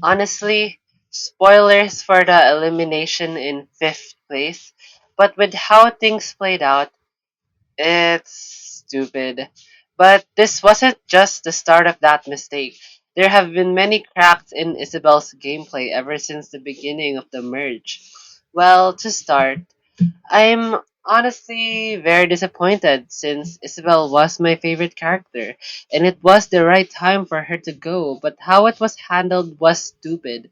Honestly, spoilers for the elimination in fifth place, but with how things played out, it's stupid. But this wasn't just the start of that mistake. There have been many cracks in Isabel's gameplay ever since the beginning of the merge. Well, to start, I'm honestly very disappointed since Isabel was my favorite character, and it was the right time for her to go, but how it was handled was stupid.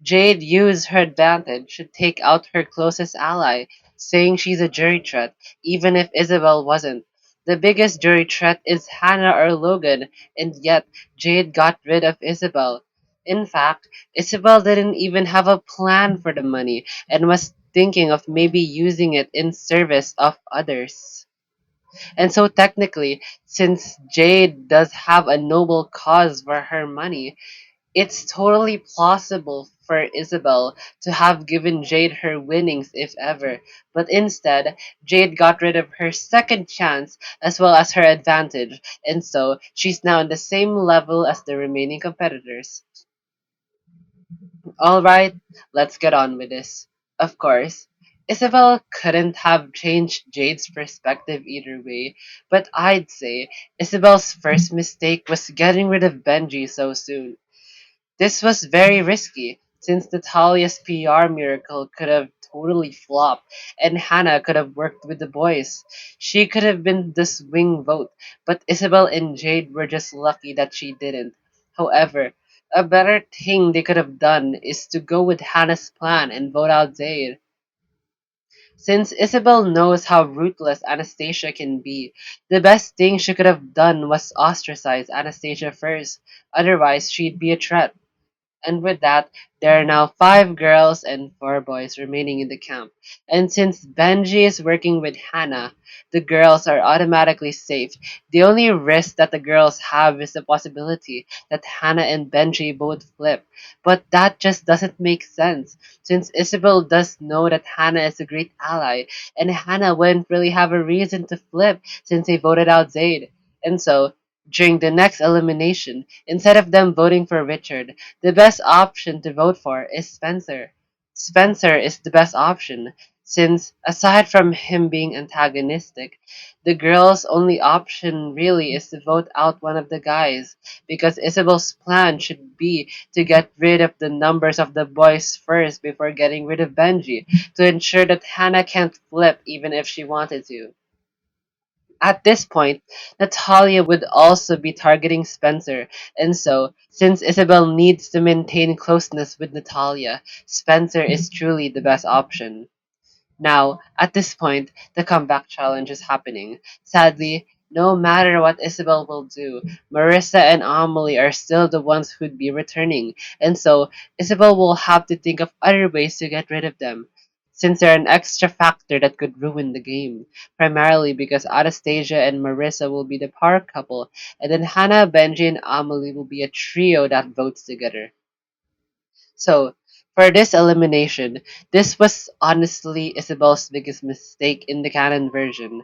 Jade used her advantage to take out her closest ally, saying she's a jury threat, even if Isabel wasn't. The biggest jury threat is Hannah or Logan, and yet Jade got rid of Isabel. In fact, Isabel didn't even have a plan for the money and was thinking of maybe using it in service of others. And so technically, since Jade does have a noble cause for her money, it's totally plausible for Isabel to have given Jade her winnings if ever, but instead, Jade got rid of her second chance as well as her advantage, and so she's now on the same level as the remaining competitors. Alright, let's get on with this. Of course, Isabel couldn't have changed Jade's perspective either way, but I'd say Isabel's first mistake was getting rid of Benji so soon. This was very risky, since Natalia's PR miracle could have totally flopped, and Hannah could have worked with the boys. She could have been the swing vote, but Isabel and Jade were just lucky that she didn't. However, a better thing they could have done is to go with Hannah's plan and vote out Jade. Since Isabel knows how ruthless Anastasia can be, the best thing she could have done was ostracize Anastasia first, otherwise she'd be a threat. And with that, there are now 5 girls and 4 boys remaining in the camp. And since Benji is working with Hannah, the girls are automatically safe. The only risk that the girls have is the possibility that Hannah and Benji both flip. But that just doesn't make sense, since Isabel does know that Hannah is a great ally, and Hannah wouldn't really have a reason to flip since they voted out Zayd. And so, during the next elimination, instead of them voting for Richard, the best option to vote for is Spencer. Spencer is the best option, since aside from him being antagonistic, the girl's only option really is to vote out one of the guys, because Isabel's plan should be to get rid of the numbers of the boys first before getting rid of Benji, to ensure that Hannah can't flip even if she wanted to. At this point, Natalia would also be targeting Spencer, and so, since Isabel needs to maintain closeness with Natalia, Spencer is truly the best option. Now, at this point, the comeback challenge is happening. Sadly, no matter what Isabel will do, Marissa and Amelie are still the ones who'd be returning, and so Isabel will have to think of other ways to get rid of them, since they're an extra factor that could ruin the game, primarily because Anastasia and Marissa will be the power couple, and then Hannah, Benji, and Amelie will be a trio that votes together. So, for this elimination, this was honestly Isabel's biggest mistake in the canon version.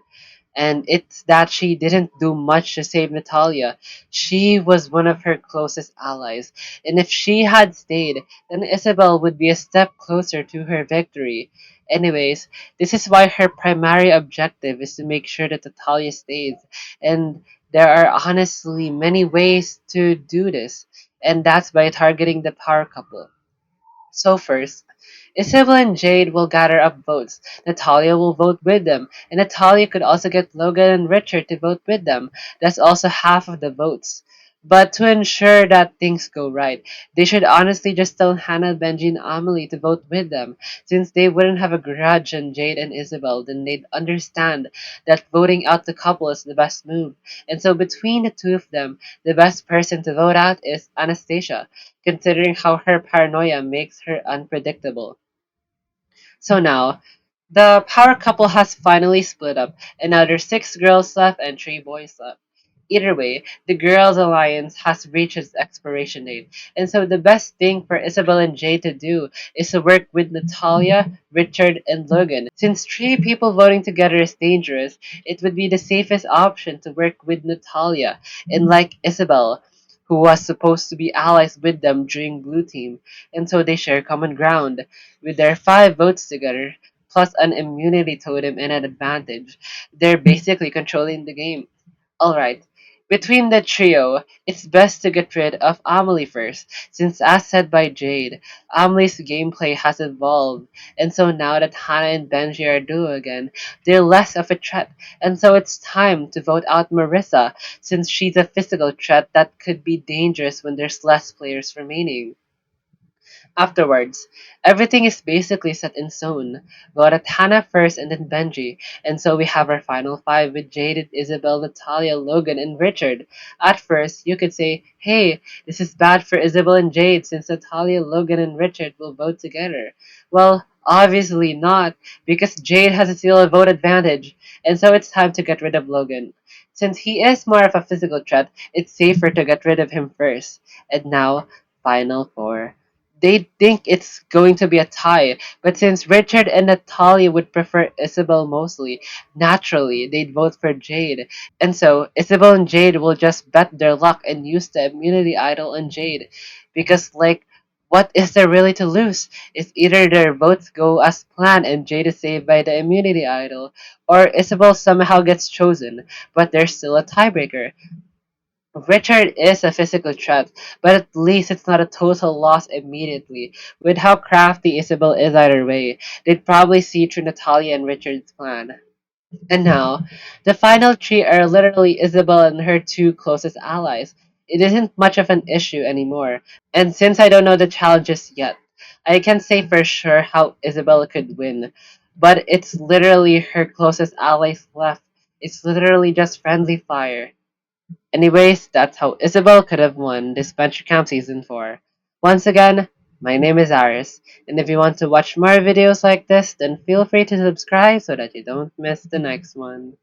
And it's that she didn't do much to save Natalia. She was one of her closest allies. And if she had stayed, then Isabel would be a step closer to her victory. Anyways, this is why her primary objective is to make sure that Natalia stays. And there are honestly many ways to do this. And that's by targeting the power couple. So first, Isabel and Jade will gather up votes. Natalia will vote with them, and Natalia could also get Logan and Richard to vote with them. That's also half of the votes. But to ensure that things go right, they should honestly just tell Hannah, Benji, and Amelie to vote with them. Since they wouldn't have a grudge on Jade and Isabel, then they'd understand that voting out the couple is the best move. And so between the two of them, the best person to vote out is Anastasia, considering how her paranoia makes her unpredictable. So now, the power couple has finally split up, and now there's 6 girls left and 3 boys left. Either way, the girls' alliance has reached its expiration date, and so the best thing for Isabel and Jay to do is to work with Natalia, Richard, and Logan. Since 3 people voting together is dangerous, it would be the safest option to work with Natalia, and like Isabel, who was supposed to be allies with them during Blue Team, and so they share common ground. With their 5 votes together, plus an immunity totem and an advantage, they're basically controlling the game. Alright, between the trio, it's best to get rid of Amelie first, since as said by Jade, Amelie's gameplay has evolved, and so now that Hannah and Benji are duo again, they're less of a threat, and so it's time to vote out Marissa, since she's a physical threat that could be dangerous when there's less players remaining. Afterwards, everything is basically set in stone. Vote at Hannah first and then Benji, and so we have our final 5 with Jaded, Isabel, Natalia, Logan, and Richard. At first, you could say, hey, this is bad for Isabel and Jade since Natalia, Logan, and Richard will vote together. Well, obviously not, because Jade has a zero vote advantage, and so it's time to get rid of Logan. Since he is more of a physical threat, it's safer to get rid of him first. And now, final 4. They think it's going to be a tie, but since Richard and Natalia would prefer Isabel mostly, naturally they'd vote for Jade. And so Isabel and Jade will just bet their luck and use the immunity idol on Jade. Because what is there really to lose? It's either their votes go as planned and Jade is saved by the immunity idol, or Isabel somehow gets chosen, but there's still a tiebreaker. Richard is a physical threat, but at least it's not a total loss immediately. With how crafty Isabel is either way, they'd probably see through Natalia and Richard's plan. And now, the final 3 are literally Isabel and her 2 closest allies. It isn't much of an issue anymore, and since I don't know the challenges yet, I can't say for sure how Isabel could win. But it's literally her closest allies left. It's literally just friendly fire. Anyways, that's how Isabel could have won Disventure Camp Season 4. Once again, my name is Aris, and if you want to watch more videos like this, then feel free to subscribe so that you don't miss the next one.